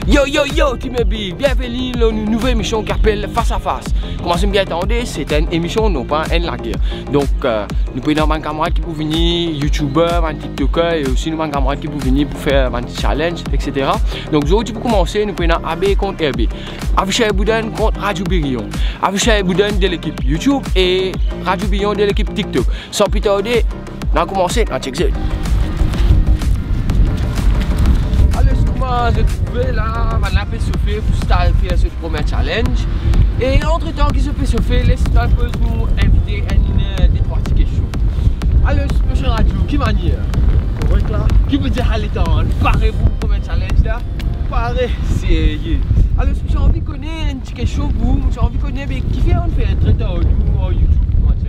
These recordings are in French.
Yo yo yo Team FB, bienvenue dans une nouvelle émission qui s'appelle Face à Face. Comment vous bien attendre, c'est une émission non pas une laguerre. Donc nous prenons un camarade qui peut venir, youtubeur, un tiktoker et aussi nous un camarade qui peut venir pour faire un challenge, etc. Donc aujourd'hui pour commencer, nous prenons AB contre RB. Affiché Bouden contre Radio Birion. Affiché Bouden de l'équipe YouTube et Radio Birion de l'équipe TikTok. Sans plus tarder, on a commencé, on check it. Je trouvé là, on a fait chauffer pour faire ce premier challenge. Et entre temps qui se fait chauffer, laisse-nous nous inviter à des trois petites questions. Alors, monsieur Radio, qui manière? Correct là. Qui veut dire aller temps? Parez-vous pour le premier challenge là? Parez, sérieux. Alors, j'ai envie de connaître une petite question pour vous. J'ai envie de connaître qui fait un fait un traiteur nous en YouTube.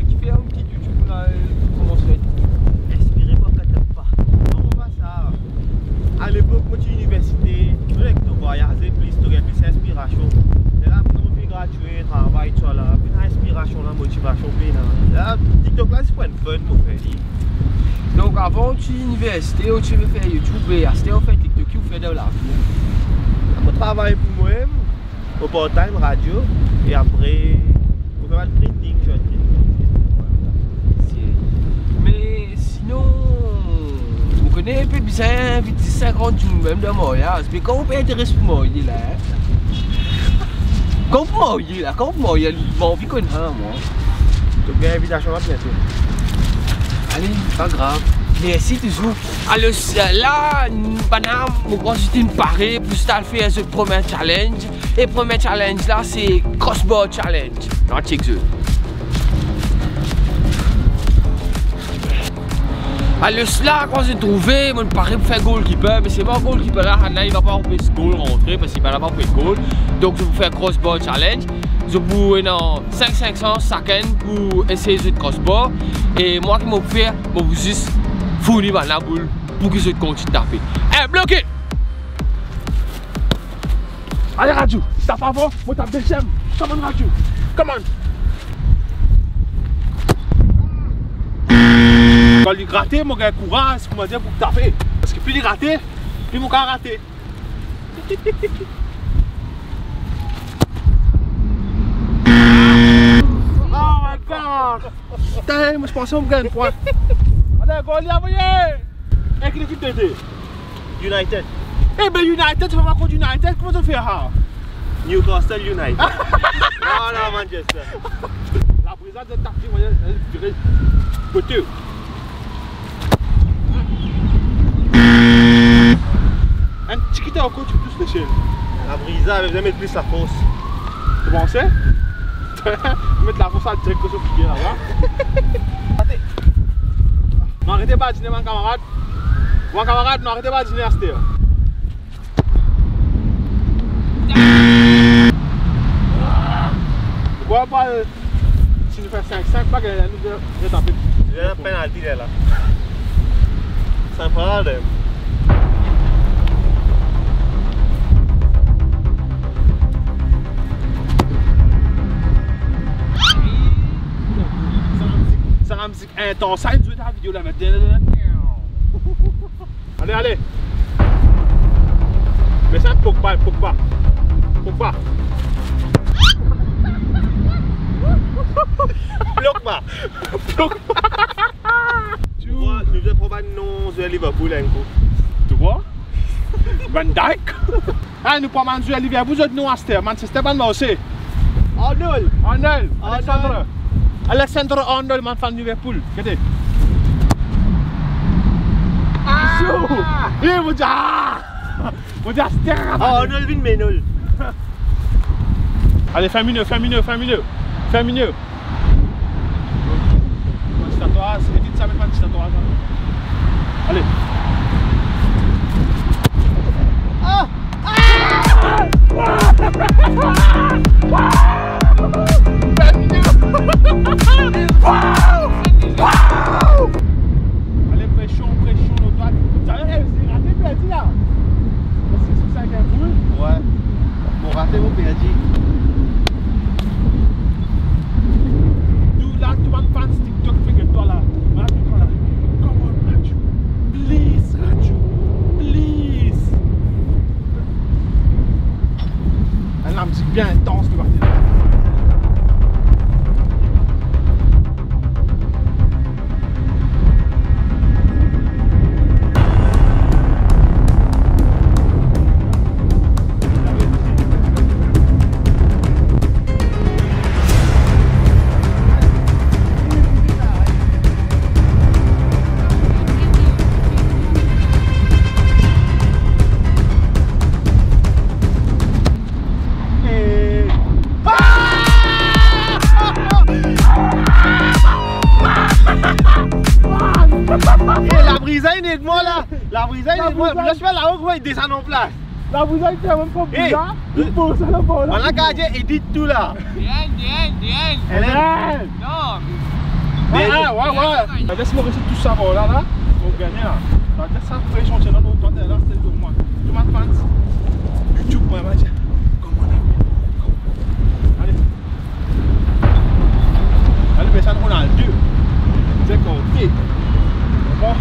Qui fait un petit YouTube là, comment ça fait? Respirez pas, catapult pas. Comment on va ça? À l'époque, moi, je l'université, je voulais voyager plus, tu aurais plus d'inspiration. Et là, pour nous gratuit, travail, tout ça là, puis l'inspiration, la motivation, puis là, TikTok là, c'est pas une fun pour faire. Donc, avant, tu l'université, tu veux faire YouTube, et c'était en fait TikTok, tu fais de la vie. Je travaille pour moi-même, au part-time, radio, et après, je fais le printing, je fais mais sinon, vous connaissez un peu bizarre, 50 jours même de mariage, mais quand vous pouvez intéresser pour moi, il est là. Quand vous mariez là, quand vous mariez, il m'a envie qu'on ait moi. Donc, bien invitation à bientôt. Allez, pas grave. Merci toujours. Alors là, madame, mon grand c'était une parée pour faire ce premier challenge. Et le premier challenge là, c'est crossbar challenge. Non, check ça. Alors là, quand j'ai trouvé, je me paraît pour faire goalkeeper, mais c'est pas goalkeeper là, il va pas faire ce goal rentrer parce qu'il va pas faire goal. Donc je vais faire crossbar challenge. Je vais dans 500 secondes pour essayer de crossbar. Et moi qui m'en faire, je vais juste fournir la boule pour que je continue de taper. Eh, bloqué! Allez, Radio, si t'as pas avant, moi tape deuxième. Come on, Radio, come on! Quand il gratte, mon gars, courage, comment dire, pour taper. Parce que plus il gratte, plus mon gars raté. Oh my god! Putain, moi je pensais qu'on me gagne une fois. Allez, go, allez, envoyez! Avec l'équipe de D. United. Eh ben United, tu vas pas contre United, comment tu fais ça? Newcastle United. Ah non, Manchester. La brisade de taper, elle dirait poteau. Un petit quitte encore, tu peux plus lécher. La brisa, elle va mettre plus la force. Tu pensais? Mettre la force à direct que ce qui est là. N'arrêtez pas de dîner, mon camarade. Mon camarade, n'arrêtez pas de dîner à cette heure. Pourquoi pas si nous faisons 5-5, pas que nous devons taper. Il y a un penalty là. C'est un problème. Ça va me dire intense, ça nous la vidéo là maintenant. Allez, allez. Mais ça ne poque pas, poque pas. Poque pas. Bloque pas. Bloque pas. Tu vois, nous devons prendre un nom de Liverpool un coup. Tu vois? Van Dijk. Ah, nous prenons un nom de Liverpool, vous êtes Manchester. Manchester, pas de Marseille. Arnold. Arnold. Alexandre. Alexandre Arnold, man fan Liverpool. Qu'est-ce que c'est? Ah! Eh, mon Dieu! Mon Dieu, c'est terrible! Arnold vient mais nul. Allez, fais mieux, fais mieux, fais mieux. Fais mieux. C'est à toi, c'est petit, ça met pas de tatouage. Allez. Ah! Allez, pression, nos doigts. Tu as raté, perdu là. C'est ça qui est cool? Ouais. Bon, raté, mon perdu. Là, tu vas me faire un TikTok, fais que toi là. Voilà, toi là. Come on, Mathieu. Please. bien intense le parti. Brisaille est de moi là! La brisaille est de moi! Je suis là haut, il descend en place! La brisaille fait même pas plus là! Il faut ça là bas là! On a gardé et dit tout là! Diane! Hélène! Non! Ouais! Laisse-moi rester tout ça là! Pour gagner là! Laisse ça pression, c'est notre temps là, c'est tout moi! Tu m'as fan! YouTube, moi, va dire! Comment on a fait? Allez! Allez, mais ça, on a le 2! C'est compté! Bon!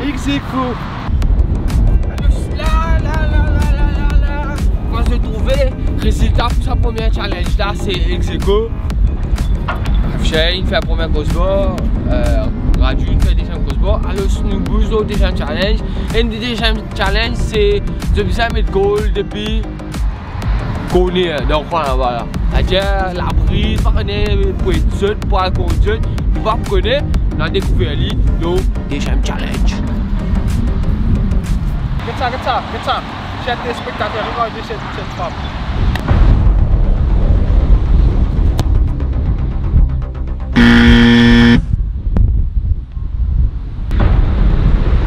Execo. Là. Moi je trouvais résultat pour sa première challenge là, c'est Execo. Shane fait la première grosse barre, Rajun fait la deuxième grosse barre. Alors nous bousons au deuxième challenge. Et le deuxième challenge c'est de bien mettre goal depuis qu'on est dans le coin là-bas. C'est-à-dire la brise, pas connaître pour être seul, pour aller conduire, pas connaître. On a découvert le deuxième challenge. Regarde ça. Chers téléspectateurs, regardez cette femme.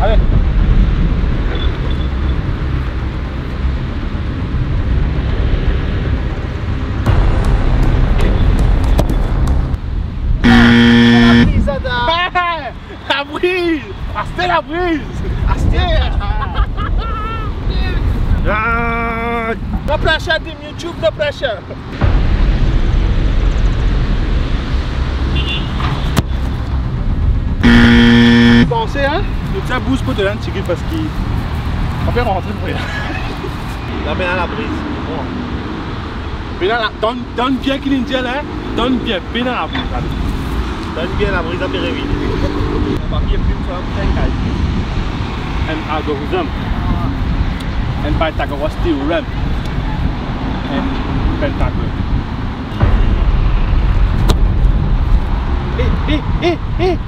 Allez. La brise! Astez la brise! No pressure, team YouTube, no pressure! Pensez, hein? Le petit boost pour te donner un petit parce qu'il va faire rentrer pour rien. Là, maintenant la brise. Bon. Donne bien qu'il est là. Donne bien la brise. Donne bien la brise à Péréville. On va bien plus sur un algorithme. And Pythagoras theorem and Pentagon. Hey!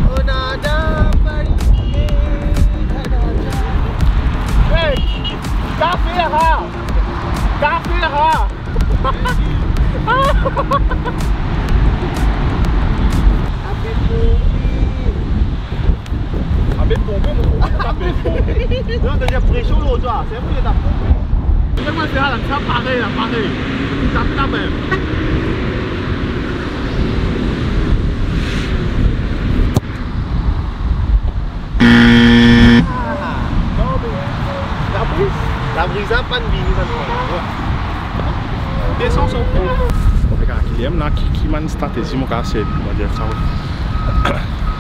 Oh nada, hey! Café là! Non, t'as pression l'autre, c'est vrai que t'as pompé. C'est moi faire là, ça pareil. Tu tapes la même. Non mais la brise a pas de vie, ça. Descends son coup. On fait un kilomètre là qui m'a une stratégie, mon gars, c'est on va dire ça.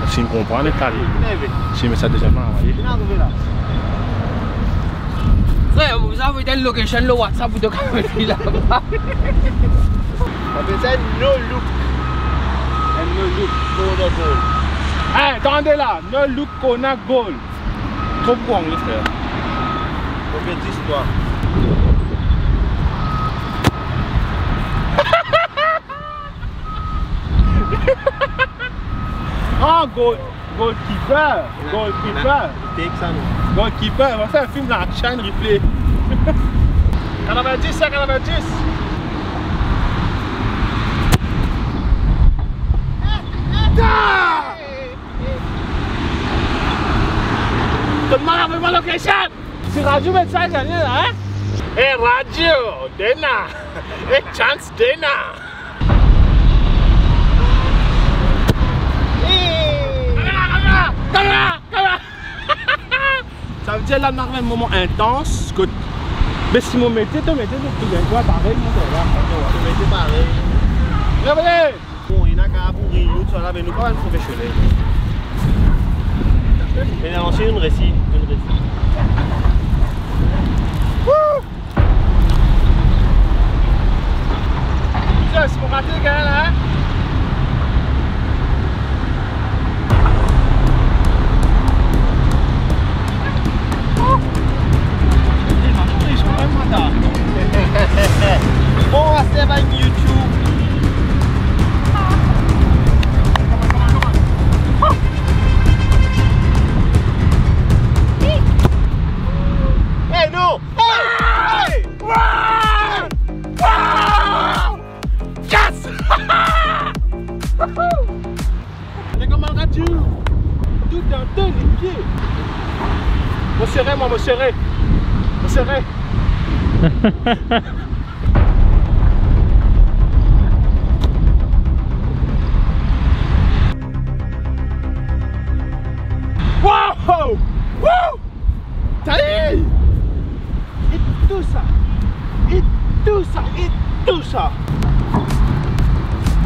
Si on comprend les carrés, si on met ça déjà, vous voyez. Frère, vous avez une location, le WhatsApp, vous devez là-bas. On fait ça no look. And no look, corner goal. Hey, attendez là, no look, corner goal. Trop bon, les frères. On fait 10 toi. Ah, goalkeeper! Goalkeeper, on va faire un film dans la chaîne replay. 90, c'est 90! Donne-moi la location! C'est Radio Médecin gagné là, hein? Hey Radio! Dena! Hey Chance Dena! Caméra! Ça veut dire là, on a un moment intense que Mais si mon métier, ton métier, tu viens quoi pareil, mon gars. Tu métier pareil. Réveillez! Bon, il y a qu'à pour rire, tu vas là, mais nous pas un professionnel. Mais là, c'est une récit. Ça, c'est pour rater le gars là, hein? Bon, on va se faire avec YouTube. Hey, non! Hey! Wow! Wow! Yes! Mais comment vas-tu? Tout dans ton pied. Mon serré, moi, mon serré. Mon serré. Wow! Wow! Taï! Et tout ça! Et tout ça! Et tout ça!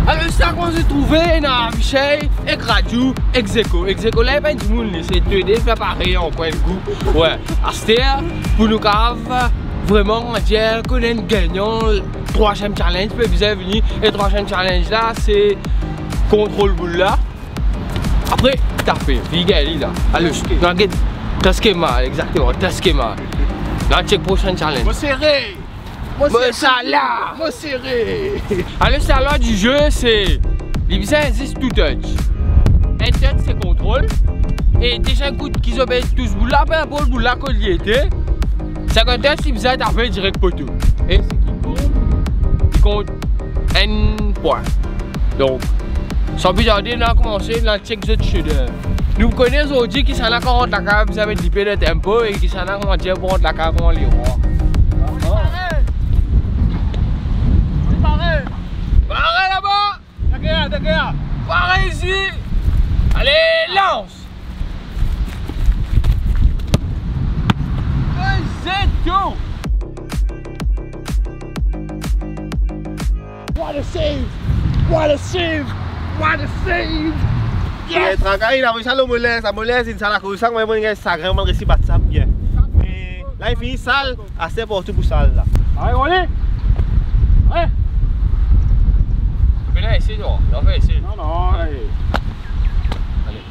Alors, c'est ça qu'on s'est trouvé dans Michel et Gradiou, Execo. Execo, là, il n'y a pas de monde, c'est 2D, c'est pareil en coin de goût. Ouais, à cette heure, pour nous caves, vraiment, on dire qu'on est gagnant. Le 3e challenge, puis vous avez venu. Et le 3e challenge là, c'est contrôle boule là. Après, taper, Vigali là. Allez, t'as schéma, exactement, t'as schéma. Dans le prochain challenge. Mon serré! Mon salat! Mon serré! Alors, le salat du jeu, c'est. Les existe tout touch. Un touch, c'est contrôle. Et déjà, un coup qu'ils obéissent tous boule là, ben, pour le boule là, qu'on y était. 50 touch, les bizarres, t'as fait direct poteau. Et ce qui compte un point. Donc, sans plus tarder, on a commencé dans le check de chez nous connaissons aujourd'hui qui s'en a 40 la cave, vous avez lippé le tempo et qui s'en a comment dire pour la cave, comment les rois. Pareil là-bas! D'accord! Pareil ici! Allez, lance! C'est tout! What a save! What a save! What a save! Yes! Il a réussi à le mollet, ça mollet, c'est une salle à cause, ça, mais il a vraiment réussi à battre ça bien. Et là, il finit sale, assez pour tout pour sale là. Allez, on est! Ouais! Tu peux là essayer, non? On va essayer. Non, allez. Allez.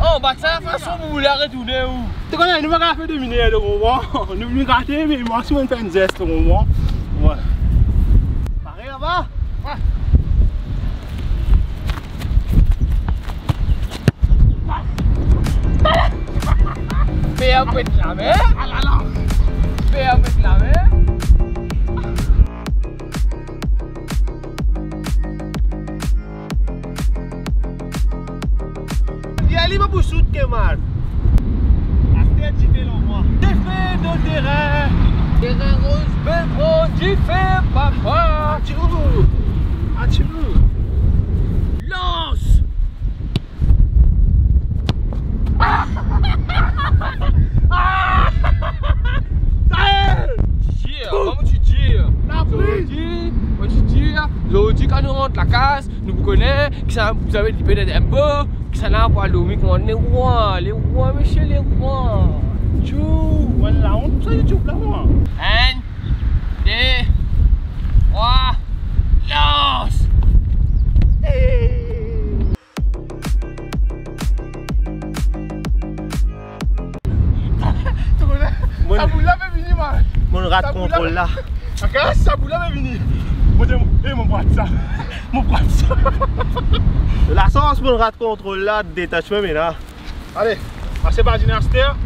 Oh, bah ça, de toute façon, vous voulez retourner où? Tu connais, nous avons fait dominer le moment. Nous venons gratter, mais moi, si on fait une geste au moment. Ouais. Pareil là-bas? Ouais. Fais un peu de la main. Fais un peu de la main. Il y a libre pour shoot que mal. Acheter du fait moi. Défait de terrain. Terrain rose, belle pro, tu fais papa. Attirez-vous. Attirez-vous. Lance. Comment tu tires? Quand tu tires, l'aujourd'hui quand nous rentre la case, nous vous connaissons, vous avez des pédales un peu, qui s'en a pour l'homme, qui ont les rois, monsieur les rois. Tchou. Voilà, on peut ça YouTube là, moi. 1, 2, 3, lance! Ça vous l'avez venu, moi. Mon rat de contrôle là. Regarde, ça vous l'avez venu. Mon bras de ça. Mon bras de ça. La sens mon rat de contrôle là, détachement mais là. Allez, c'est pas dynasteur.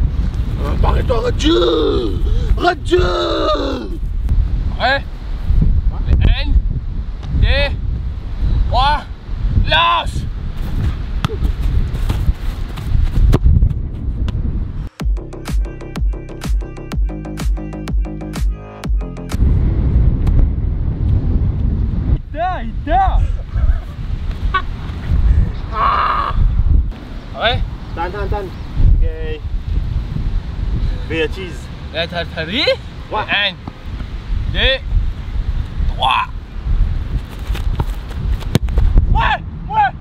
Barre-toi, redieu. Redieu. Ouais. 1, 2, 3, lance! San. Bêtise. La tartarie. Ouais. 1, 2, 3. Ouais, ouais.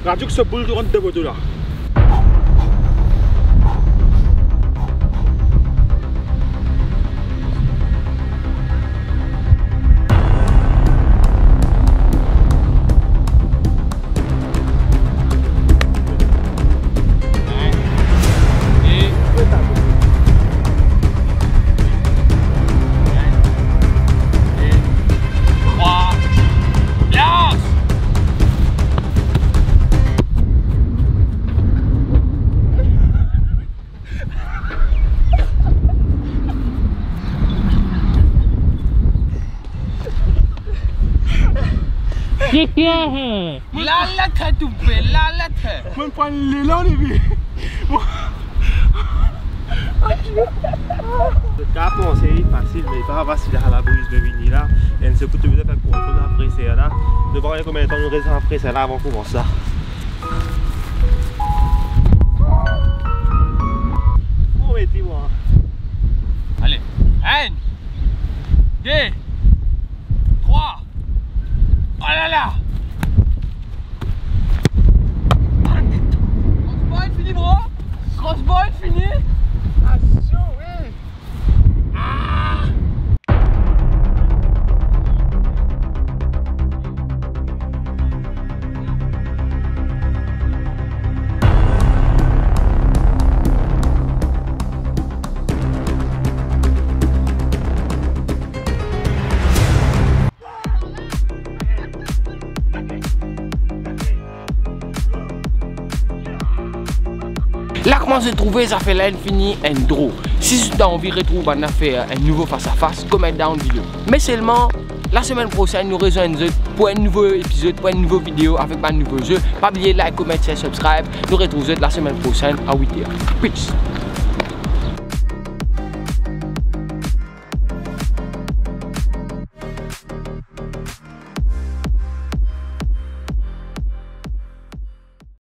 Radio que ce boule de rentre de votre là. La tête ou pas, la tête. Même pas l'élan les vies. Le cap c'est facile, mais pas facile à la brise de venir là. Et c'est pour te faire contrôle après c'est là. De voir combien de temps nous restons après c'est là avant qu'on commence ça. Oh mais dis-moi. Allez, 1, 2, 3. Oh là là. Crossbow fini bro. Crossbow fini. Attention, oui. Là comment se trouver, ça fait l'infini un draw. Si tu as envie de retrouver on a fait un nouveau face à face, comment dans une vidéo. Mais seulement la semaine prochaine nous rejoignons pour un nouveau épisode, pour une nouvelle vidéo avec un nouveau jeu. Pas oublier like, comment, share, subscribe. Nous retrouvons la semaine prochaine à 8h. Peace.